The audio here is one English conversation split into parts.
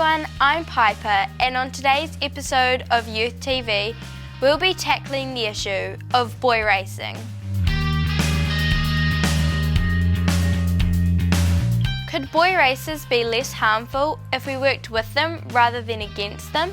everyone, I'm Piper, and on today's episode of Youth TV, we'll be tackling the issue of boy racing. Could boy racers be less harmful if we worked with them rather than against them?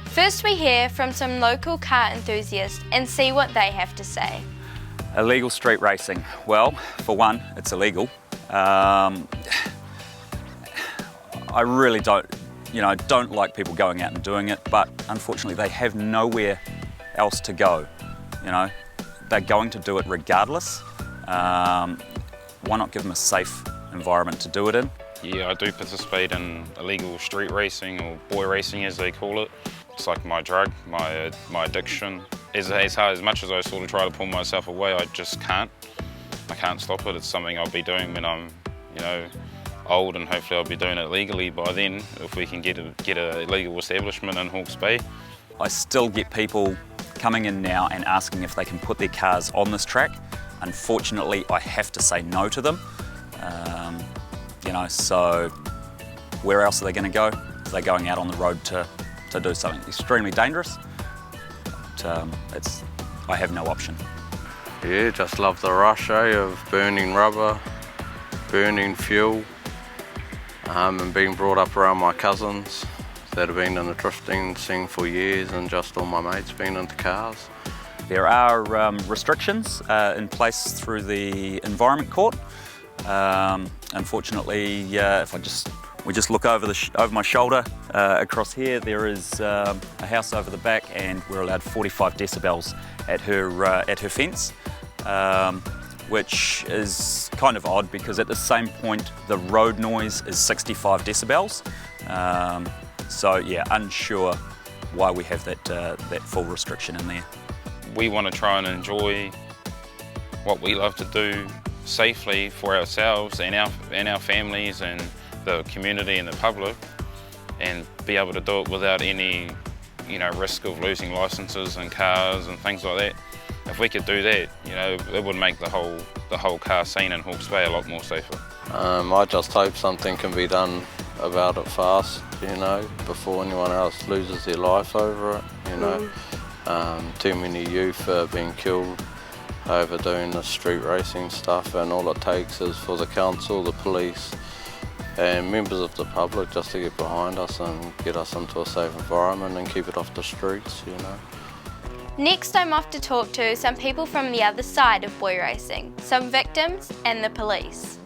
First we hear from some local car enthusiasts and see what they have to say. Illegal street racing. Well, for one, it's illegal. I really don't like people going out and doing it, but unfortunately they have nowhere else to go. They're going to do it regardless. Why not give them a safe environment to do it in? Yeah, I do participate in illegal street racing, or boy racing as they call it. It's like my drug, my addiction. As much as I sort of try to pull myself away, I just can't. I can't stop it. It's something I'll be doing when I'm, old, and hopefully I'll be doing it legally by then, if we can get a legal establishment in Hawke's Bay. I still get people coming in now and asking if they can put their cars on this track. Unfortunately, I have to say no to them. So where else are they going to go? They're going out on the road to do something extremely dangerous. But, I have no option. Yeah, just love the rush of burning rubber, burning fuel, and being brought up around my cousins that have been in the drifting scene for years, and just all my mates been into cars. There are restrictions in place through the Environment Court. Unfortunately, if we just look over my shoulder across here, there is a house over the back, and we're allowed 45 decibels at her fence, which is kind of odd because at the same point the road noise is 65 decibels. So yeah, unsure why we have that full restriction in there. We want to try and enjoy what we love to do safely for ourselves and our families and the community and the public, and be able to do it without any risk of losing licenses and cars and things like that. If we could do that, it would make the whole car scene in Hawke's Bay a lot more safer. I just hope something can be done about it fast, before anyone else loses their life over it. Too many youth are being killed over doing the street racing stuff, and all it takes is for the council, the police and members of the public just to get behind us and get us into a safe environment and keep it off the streets. Next, I'm off to talk to some people from the other side of boy racing, some victims and the police.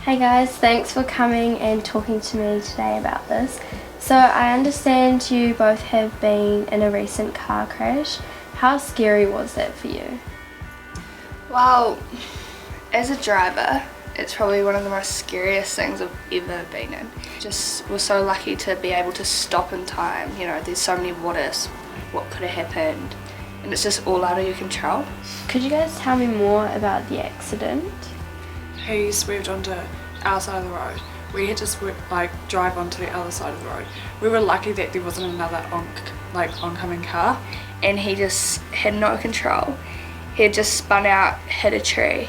Hey guys, thanks for coming and talking to me today about this. So I understand you both have been in a recent car crash. How scary was that for you? Well, as a driver, it's probably one of the most scariest things I've ever been in. Just was so lucky to be able to stop in time. There's so many what ifs, what could have happened, and it's just all out of your control. Could you guys tell me more about the accident? He swerved onto our side of the road. We had to drive onto the other side of the road. We were lucky that there wasn't another oncoming car. And he just had no control. He had just spun out, hit a tree,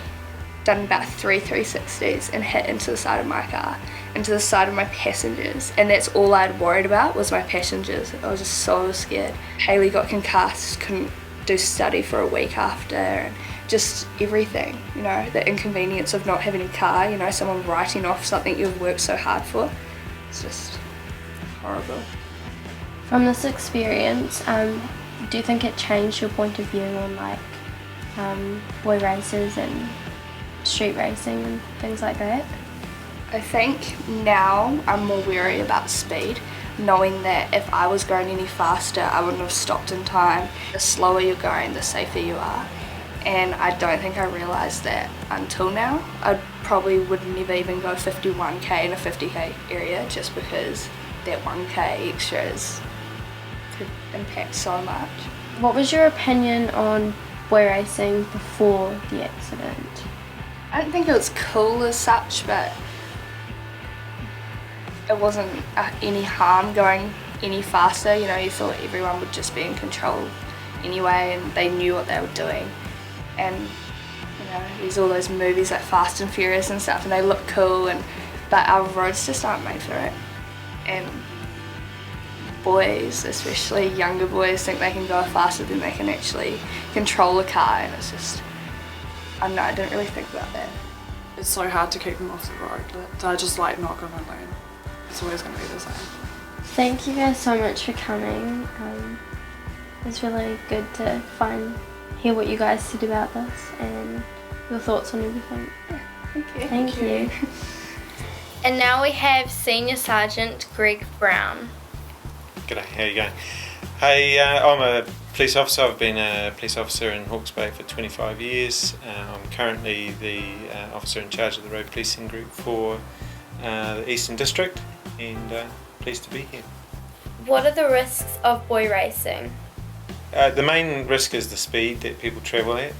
done about 3 360s and hit into the side of my car, into the side of my passengers. And that's all I'd worried about was my passengers. I was just so scared. Haley got concussed, couldn't do study for a week after, and just everything, the inconvenience of not having a car, someone writing off something you've worked so hard for. It's just horrible. From this experience, do you think it changed your point of view on boy races and street racing and things like that? I think now I'm more wary about speed, knowing that if I was going any faster I wouldn't have stopped in time. The slower you're going, the safer you are. And I don't think I realised that until now. I probably would never even go 51k in a 50k area, just because that 1k extras could impact so much. What was your opinion on boy racing before the accident? I don't think it was cool as such, but it wasn't any harm going any faster. You thought everyone would just be in control anyway, and they knew what they were doing. And there's all those movies like Fast and Furious and stuff, and they look cool, but our roads just aren't made for it. and boys, especially younger boys, think they can go faster than they can actually control a car, and it's just, I don't know, I didn't really think about that. It's so hard to keep them off the road. They're just like not going to learn. It's always going to be the same. Thank you guys so much for coming. It's really good to hear what you guys said about this and your thoughts on everything. Thank you. And now we have Senior Sergeant Greg Brown. G'day, how you going? Hey, I'm a police officer. I've been a police officer in Hawke's Bay for 25 years. I'm currently the officer in charge of the road policing group for the Eastern District, and pleased to be here. What are the risks of boy racing? The main risk is the speed that people travel at.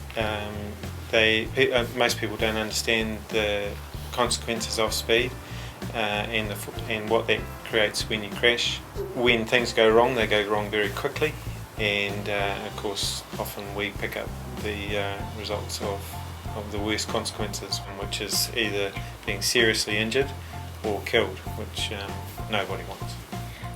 Most people don't understand the consequences of speed and what that creates when you crash. When things go wrong, they go wrong very quickly, and of course often we pick up the results of the worst consequences, which is either being seriously injured or killed, which nobody wants.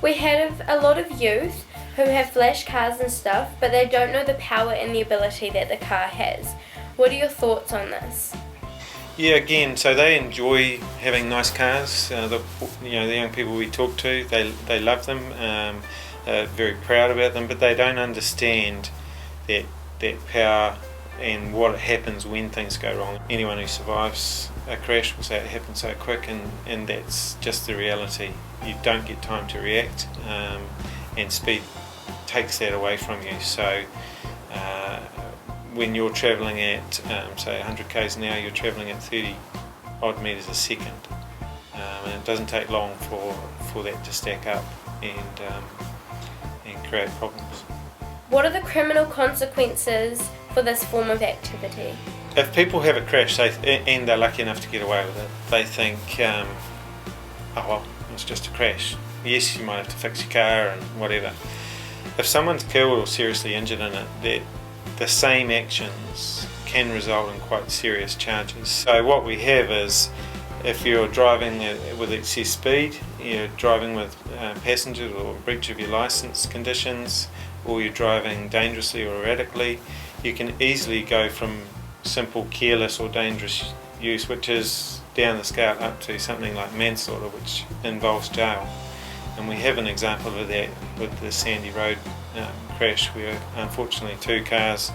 We have a lot of youth who have flash cars and stuff, but they don't know the power and the ability that the car has. What are your thoughts on this? Yeah, again, so they enjoy having nice cars. The young people we talk to, they love them, very proud about them, but they don't understand that power and what happens when things go wrong. Anyone who survives a crash will say it happened so quick, and that's just the reality. You don't get time to react, and speed takes that away from you. So when you're travelling at say 100 k's an hour, you're travelling at 30 odd metres a second, and it doesn't take long for that to stack up and create problems. What are the criminal consequences for this form of activity? If people have a crash and they're lucky enough to get away with it, they think, oh well, it's just a crash. Yes, you might have to fix your car and whatever. If someone's killed or seriously injured in it, the same actions can result in quite serious charges. So what we have is, if you're driving with excess speed, you're driving with passengers or breach of your licence conditions, or you're driving dangerously or erratically, you can easily go from simple careless or dangerous use, which is down the scale, up to something like manslaughter, which involves jail. And we have an example of that with the Sandy Road crash, where unfortunately two cars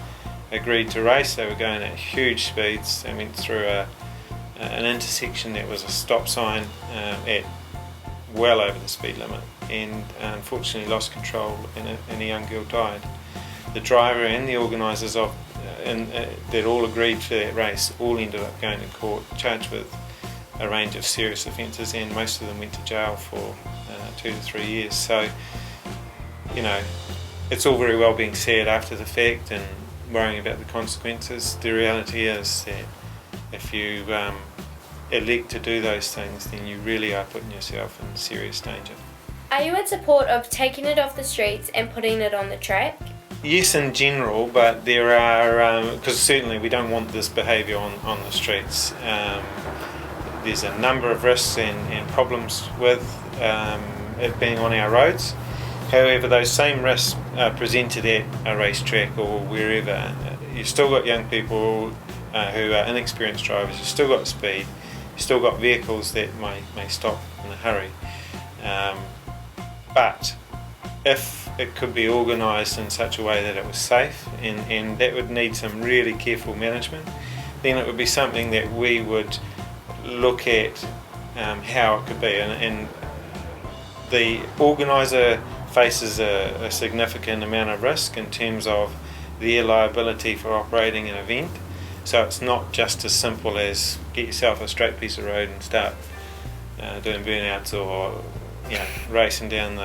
agreed to race. They were going at huge speeds. They went through an intersection that was a stop sign at well over the speed limit, and unfortunately lost control, and a young girl died. The driver and the organisers that all agreed for that race all ended up going to court, charged with a range of serious offences, and most of them went to jail for 2 to 3 years. So, it's all very well being said after the fact and worrying about the consequences. The reality is that if you elect to do those things, then you really are putting yourself in serious danger. Are you in support of taking it off the streets and putting it on the track? Yes, in general, but there are, because certainly we don't want this behaviour on the streets. There's a number of risks and problems with it being on our roads. However, those same risks are presented at a racetrack or wherever. You've still got young people who are inexperienced drivers, you've still got speed, you've still got vehicles that may stop in a hurry. But if it could be organised in such a way that it was safe, and that would need some really careful management, then it would be something that we would look at how it could be. And the organiser faces a significant amount of risk in terms of their liability for operating an event. So it's not just as simple as get yourself a straight piece of road and start doing burnouts or racing down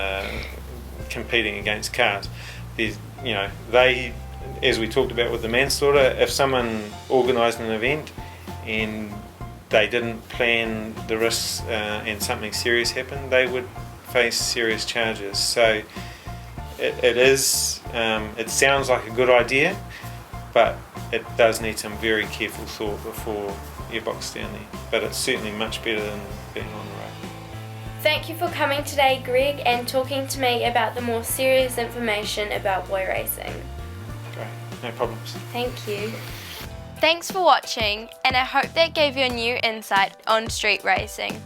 competing against cars. They, as we talked about with the manslaughter, if someone organised an event and they didn't plan the risks and something serious happened, they would face serious charges. So it sounds like a good idea, but it does need some very careful thought before you box down there. But it's certainly much better than being on the road. thank you for coming today, Greg, and talking to me about the more serious information about boy racing. Great, no problems. Thank you. Thanks for watching, and I hope that gave you a new insight on street racing.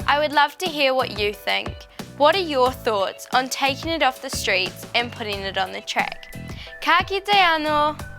I would love to hear what you think. What are your thoughts on taking it off the streets and putting it on the track? Ka kite anō!